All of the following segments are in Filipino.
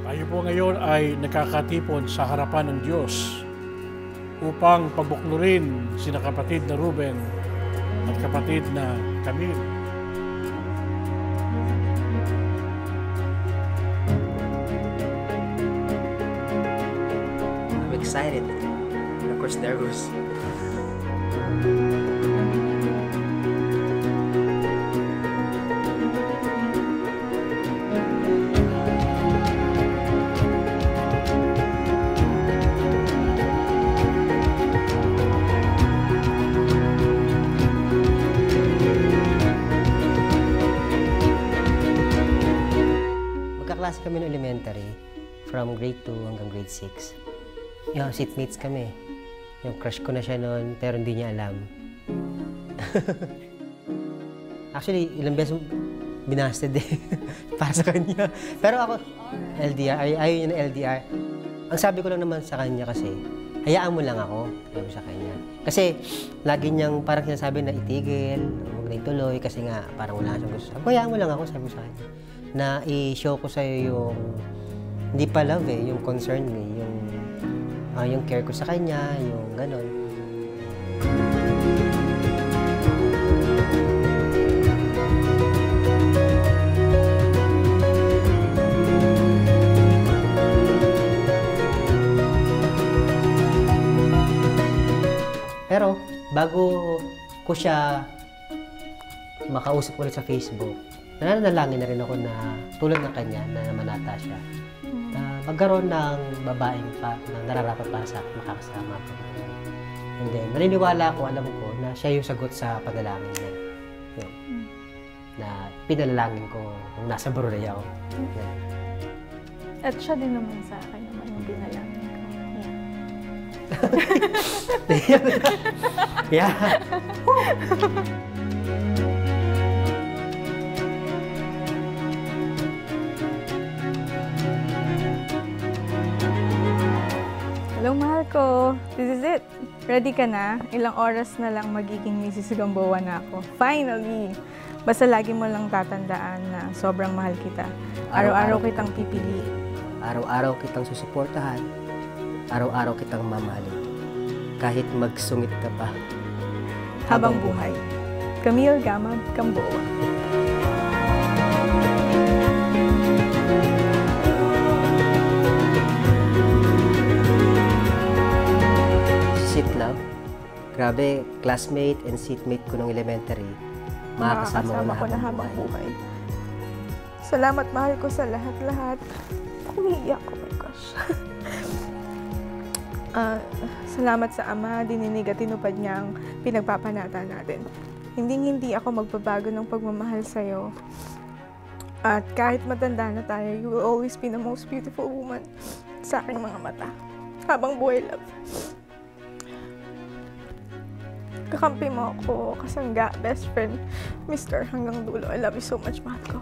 Tayo po ngayon ay nakakatipon sa harapan ng Diyos upang pabuklurin sina kapatid na Ruben at kapatid na Camille. I'm excited. Of course, nervous. Magkaklase kami ng elementary, from grade 2 hanggang grade 6. Yung seatmates kami. Yung crush ko na siya noon, pero hindi niya alam. Actually, ilang beses binasted eh, para sa kanya. Pero ako, LDR, ayaw niya ng LDR. Ang sabi ko lang naman sa kanya kasi, hayaan mo lang ako, sabi sa kanya. Kasi, lagi niyang parang sinasabi na itigil, huwag na ituloy, kasi nga, parang wala siyang gusto. Sabi ko, hayaan mo lang ako, sabi ko sa kanya. Na i-show ko sa'yo yung, hindi pa love eh, yung concern eh, yung care ko sa kanya, yung gano'n. Pero, bago ko siya makausap ulit sa Facebook, nananalangin na rin ako na tulad ng kanya na manata siya. Na magkaroon ng babaeng na nararapat para sa akin makakasama ko. And then, naniniwala ako, alam ko, na siya yung sagot sa panalangin niya. Yun. Na pinalangin ko kung nasa Brunei ako. Yun. At siya din naman sa akin naman yung pinalangin ko. Yeah. Hello, mahal ko. This is it. Ready ka na? Ilang oras na lang magiging Mrs. Gamboa na ako. Finally! Basta lagi mo lang tatandaan na sobrang mahal kita. Araw-araw kitang pipiliin. Araw-araw kitang susuportahan. Araw-araw kitang mamahalin. Kahit magsungit ka pa. Habang buhay. Camille Gamab Gamboa. Seat love. Grabe, classmate and seatmate ko nung elementary. Makakasama ko na habang buhay. Salamat, mahal ko, sa lahat-lahat. Umiiyak, oh my gosh. Salamat sa Ama, dininig at tinupad niya ang pinagpapanata natin. Hindi ako magbabago ng pagmamahal sa'yo. At kahit matanda na tayo, you will always be the most beautiful woman sa aking mga mata. Habang buhay, love. Kakampi mo ako, kasangga, best friend, Mr. hanggang dulo. I love you so much, mahal ko.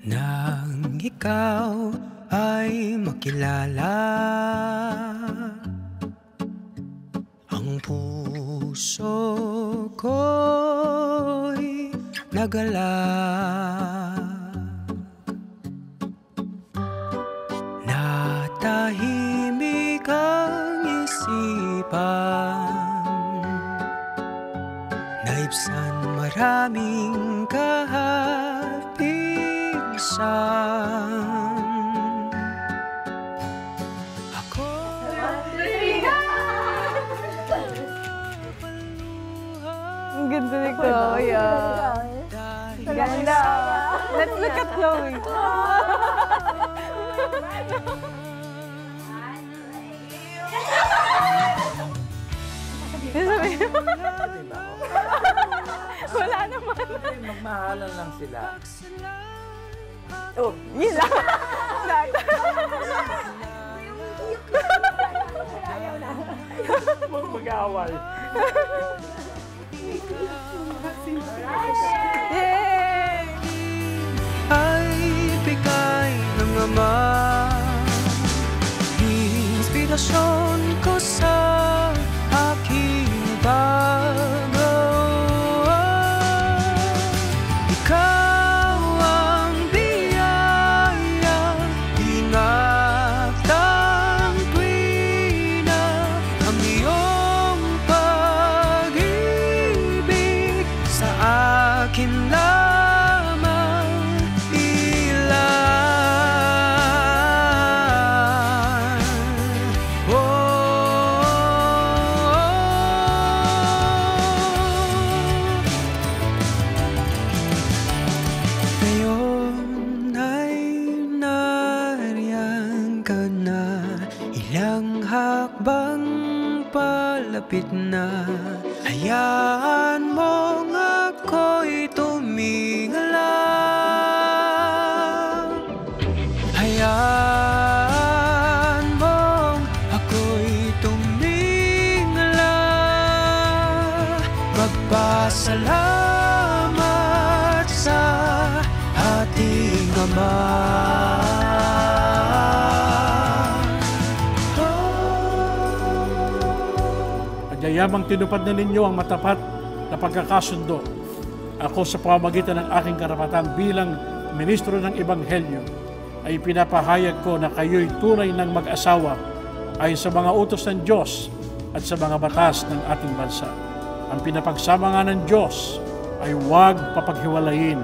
Nang ikaw ay makilala, ang puso ko'y nagalak. Natahimik ang isipan Naibsan maraming kahapisan. Ako Ang ganda ni Chloe, Ganda. Let's look at Chloe. Wala naman. Magmahalan lang sila. Oh, yun lang. Mag-away. Yay! ay bigay ng Ama. Inspirasyon ko sa aking paggawa. Ikaw ang biyaya, ingatan tuwi na ang iyong pag-ibig sa akin lamang ilan. Ngayon ay nariyan ka na, ilang hakbang palapit na. Hayaan mong ako'y tumingala. Hayaan mong ako'y tumingala. Magpasalamat sa ating Ama. Pagyayamang tinupad na ninyo ang matapat na pagkakasundo. Ako sa pamamagitan ng aking karapatan bilang ministro ng Ebanghelyo ay pinapahayag ko na kayo'y tunay ng mag-asawa ay sa mga utos ng Diyos at sa mga batas ng ating bansa. Ang pinapagsama nga ng Diyos ay huwag papaghiwalayin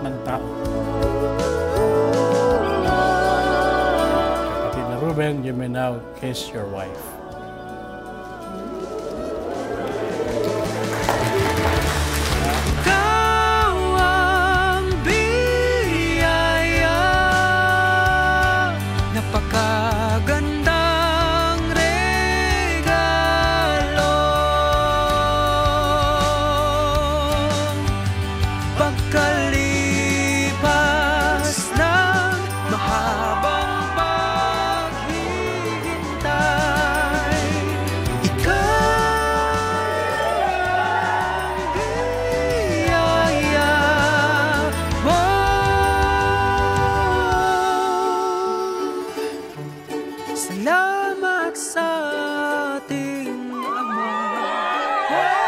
ng tao. Kapatid na Ruben, you may now kiss your wife. Ikaw ang biyaya, napakagandang regalo. Pagkalipas ng mahabang paghihintay, ikaw ang biyaya mo. Salamat sa ating Ama.